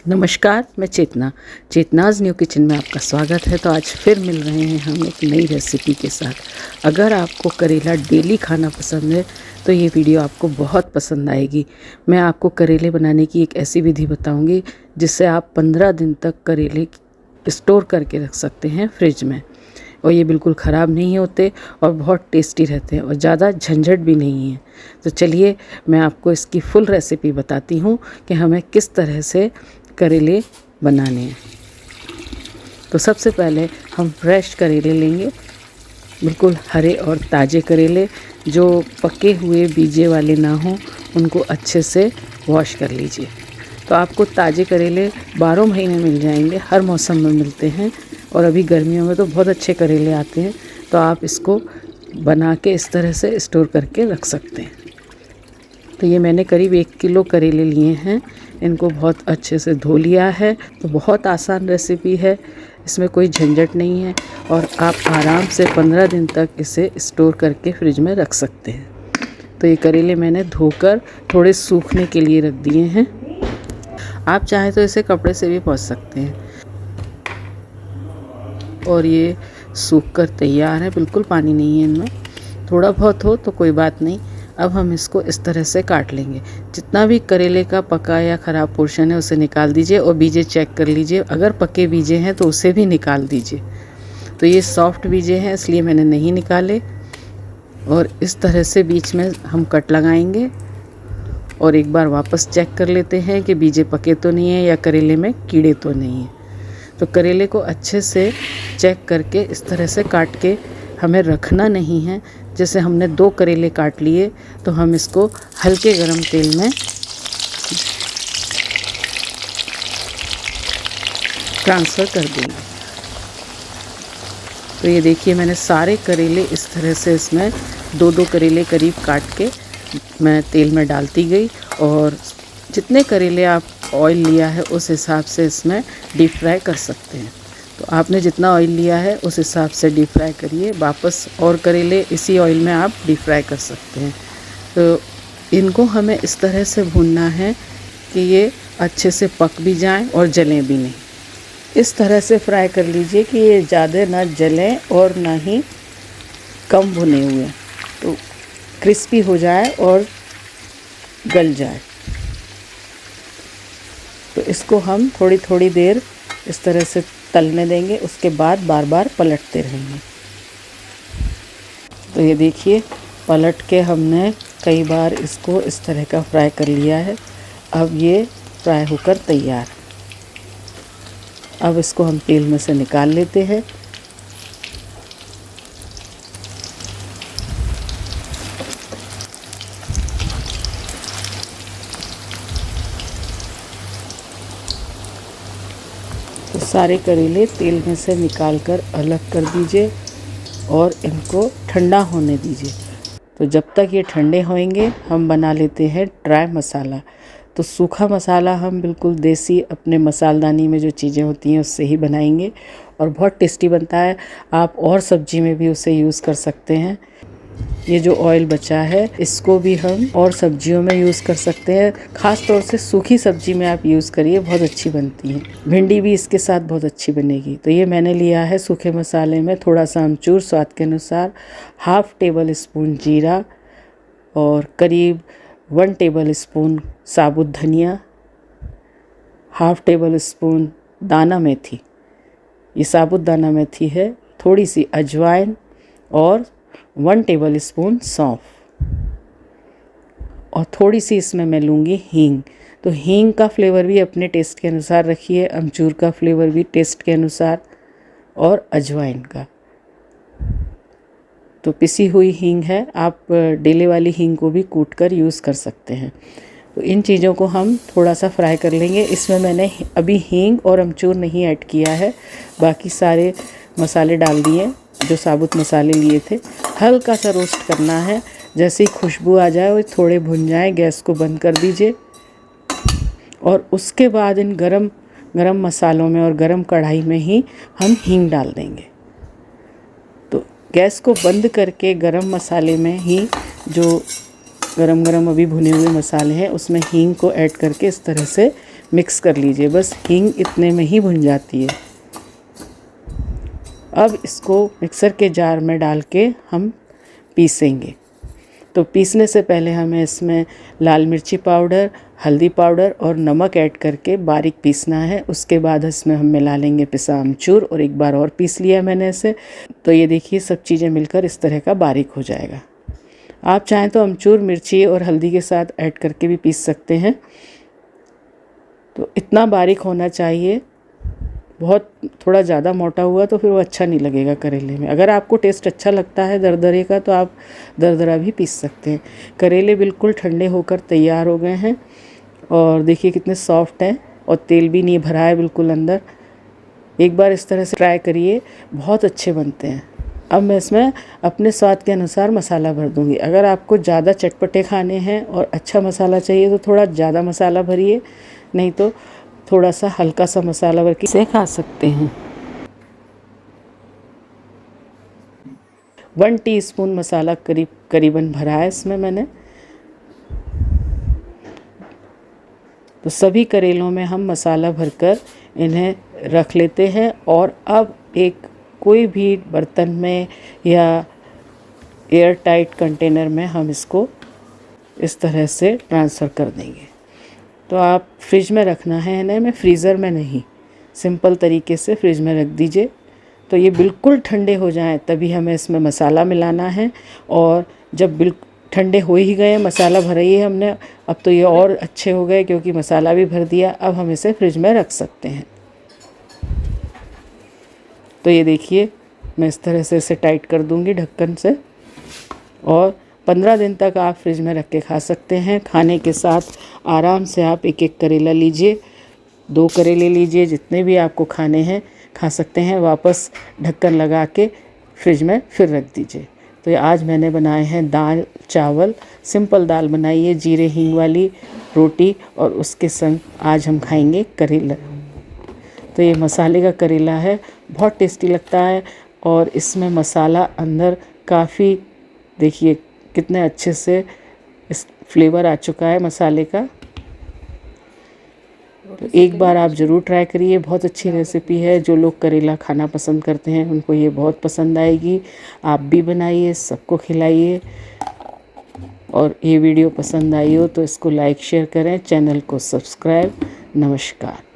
नमस्कार, मैं चेतनाज़ new kitchen में आपका स्वागत है। तो आज फिर मिल रहे हैं हम एक नई रेसिपी के साथ। अगर आपको करेला डेली खाना पसंद है तो ये वीडियो आपको बहुत पसंद आएगी। मैं आपको करेले बनाने की एक ऐसी विधि बताऊंगी जिससे आप 15 दिन तक करेले स्टोर करके रख सकते हैं फ्रिज में, और ये बिल्कुल ख़राब नहीं होते और बहुत टेस्टी रहते हैं और ज़्यादा झंझट भी नहीं है। तो चलिए मैं आपको इसकी फुल रेसिपी बताती हूँ कि हमें किस तरह से करेले बनाने हैं। तो सबसे पहले हम फ्रेश करेले लेंगे, बिल्कुल हरे और ताज़े करेले जो पके हुए बीजे वाले ना हों, उनको अच्छे से वॉश कर लीजिए। तो आपको ताज़े करेले 12 महीने मिल जाएंगे, हर मौसम में मिलते हैं और अभी गर्मियों में तो बहुत अच्छे करेले आते हैं। तो आप इसको बना के इस तरह से स्टोर करके रख सकते हैं। तो ये मैंने करीब 1 किलो करेले लिए हैं, इनको बहुत अच्छे से धो लिया है। तो बहुत आसान रेसिपी है, इसमें कोई झंझट नहीं है और आप आराम से 15 दिन तक इसे स्टोर करके फ्रिज में रख सकते हैं। तो ये करेले मैंने धोकर थोड़े सूखने के लिए रख दिए हैं। आप चाहें तो इसे कपड़े से भी पोंछ सकते हैं। और ये सूख कर तैयार है, बिल्कुल पानी नहीं है इनमें, थोड़ा बहुत हो तो कोई बात नहीं। अब हम इसको इस तरह से काट लेंगे। जितना भी करेले का पका या ख़राब पोर्शन है उसे निकाल दीजिए और बीजे चेक कर लीजिए। अगर पके बीजे हैं तो उसे भी निकाल दीजिए। तो ये सॉफ्ट बीजे हैं इसलिए मैंने नहीं निकाले। और इस तरह से बीच में हम कट लगाएंगे और एक बार वापस चेक कर लेते हैं कि बीजे पके तो नहीं है या करेले में कीड़े तो नहीं है। तो करेले को अच्छे से चेक करके इस तरह से काट के हमें रखना नहीं है। जैसे हमने 2 करेले काट लिए तो हम इसको हल्के गरम तेल में ट्रांसफ़र कर देंगे। तो ये देखिए मैंने सारे करेले इस तरह से इसमें 2-2 करेले करीब काट के मैं तेल में डालती गई। और जितने करेले आप ऑयल लिया है उस हिसाब से इसमें डीप फ्राई कर सकते हैं। तो आपने जितना ऑयल लिया है उस हिसाब से डीप फ्राई करिए। वापस और करेले इसी ऑयल में आप डीप फ्राई कर सकते हैं। तो इनको हमें इस तरह से भूनना है कि ये अच्छे से पक भी जाएं और जलें भी नहीं। इस तरह से फ्राई कर लीजिए कि ये ज़्यादा ना जलें और ना ही कम भुने हुए, तो क्रिस्पी हो जाए और गल जाए। तो इसको हम थोड़ी थोड़ी देर इस तरह से तलने देंगे, उसके बाद बार बार पलटते रहेंगे। तो ये देखिए पलट के हमने कई बार इसको इस तरह का फ्राई कर लिया है। अब ये फ्राई होकर तैयार। अब इसको हम तेल में से निकाल लेते हैं। तो सारे करेले तेल में से निकाल कर अलग कर दीजिए और इनको ठंडा होने दीजिए। तो जब तक ये ठंडे होंगे हम बना लेते हैं ड्राई मसाला। तो सूखा मसाला हम बिल्कुल देसी अपने मसालदानी में जो चीज़ें होती हैं उससे ही बनाएंगे और बहुत टेस्टी बनता है। आप और सब्जी में भी उसे यूज़ कर सकते हैं। ये जो ऑयल बचा है इसको भी हम और सब्जियों में यूज़ कर सकते हैं। ख़ास तौर से सूखी सब्जी में आप यूज़ करिए, बहुत अच्छी बनती है। भिंडी भी इसके साथ बहुत अच्छी बनेगी। तो ये मैंने लिया है सूखे मसाले में थोड़ा सा अमचूर स्वाद के अनुसार, 1/2 टेबल स्पून जीरा और करीब 1 टेबल स्पून साबुत धनिया, 1/2 टेबल स्पून दाना मेथी, ये साबुत दाना मेथी है, थोड़ी सी अजवाइन और 1 टेबल स्पून सौंफ, और थोड़ी सी इसमें मैं लूँगी हींग। तो हींग का फ्लेवर भी अपने टेस्ट के अनुसार रखिए, अमचूर का फ्लेवर भी टेस्ट के अनुसार, और अजवाइन का। तो पिसी हुई हींग है, आप डेले वाली हींग को भी कूट कर यूज़ कर सकते हैं। तो इन चीज़ों को हम थोड़ा सा फ्राई कर लेंगे। इसमें मैंने अभी हींग और अमचूर नहीं ऐड किया है, बाकी सारे मसाले डाल दिए जो साबुत मसाले लिए थे। हल्का सा रोस्ट करना है, जैसे ही खुशबू आ जाए और थोड़े भुन जाए गैस को बंद कर दीजिए। और उसके बाद इन गरम मसालों में और गरम कढ़ाई में ही हम हींग डाल देंगे। तो गैस को बंद करके गरम मसाले में ही जो गरम अभी भुने हुए मसाले हैं उसमें हींग को ऐड करके इस तरह से मिक्स कर लीजिए। बस हींग इतने में ही भुन जाती है। अब इसको मिक्सर के जार में डाल के हम पीसेंगे। तो पीसने से पहले हमें इसमें लाल मिर्ची पाउडर, हल्दी पाउडर और नमक ऐड करके बारीक पीसना है। उसके बाद इसमें हम मिला लेंगे पिसा अमचूर और एक बार और पीस लिया मैंने इसे। तो ये देखिए सब चीज़ें मिलकर इस तरह का बारीक हो जाएगा। आप चाहें तो अमचूर, मिर्ची और हल्दी के साथ ऐड करके भी पीस सकते हैं। तो इतना बारीक होना चाहिए। बहुत थोड़ा ज़्यादा मोटा हुआ तो फिर वो अच्छा नहीं लगेगा करेले में। अगर आपको टेस्ट अच्छा लगता है दरदरे का तो आप दरदरा भी पीस सकते हैं। करेले बिल्कुल ठंडे होकर तैयार हो गए हैं और देखिए कितने सॉफ्ट हैं और तेल भी नहीं भरा है बिल्कुल अंदर। एक बार इस तरह से ट्राई करिए, बहुत अच्छे बनते हैं। अब मैं इसमें अपने स्वाद के अनुसार मसाला भर दूँगी। अगर आपको ज़्यादा चटपटे खाने हैं और अच्छा मसाला चाहिए तो थोड़ा ज़्यादा मसाला भरिए, नहीं तो थोड़ा सा हल्का सा मसाला भर के इसे खा सकते हैं। 1 टीस्पून मसाला करीबन भरा है इसमें मैंने। तो सभी करेलों में हम मसाला भरकर इन्हें रख लेते हैं और अब एक कोई भी बर्तन में या एयर टाइट कंटेनर में हम इसको इस तरह से ट्रांसफ़र कर देंगे। तो आप फ्रिज में रखना है इन्हें, में फ्रीज़र में नहीं, सिंपल तरीके से फ्रिज में रख दीजिए। तो ये बिल्कुल ठंडे हो जाएं तभी हमें इसमें मसाला मिलाना है। और जब बिल्कुल ठंडे हो ही गए, मसाला भरा ही है हमने, अब तो ये और अच्छे हो गए क्योंकि मसाला भी भर दिया। अब हम इसे फ्रिज में रख सकते हैं। तो ये देखिए मैं इस तरह से इसे टाइट कर दूंगी ढक्कन से और 15 दिन तक आप फ्रिज में रख के खा सकते हैं। खाने के साथ आराम से आप एक एक करेला लीजिए, 2 करेले लीजिए, जितने भी आपको खाने हैं खा सकते हैं। वापस ढक्कन लगा के फ्रिज में फिर रख दीजिए। तो ये आज मैंने बनाए हैं दाल चावल, सिंपल दाल बनाई है, जीरे हींग वाली रोटी, और उसके संग आज हम खाएंगे करेला। तो ये मसाले का करेला है, बहुत टेस्टी लगता है और इसमें मसाला अंदर काफ़ी, देखिए कितने अच्छे से इस फ्लेवर आ चुका है मसाले का। तो एक बार आप ज़रूर ट्राई करिए, बहुत अच्छी रेसिपी है। जो लोग करेला खाना पसंद करते हैं उनको ये बहुत पसंद आएगी। आप भी बनाइए, सबको खिलाइए। और ये वीडियो पसंद आई हो तो इसको लाइक शेयर करें, चैनल को सब्सक्राइब। नमस्कार।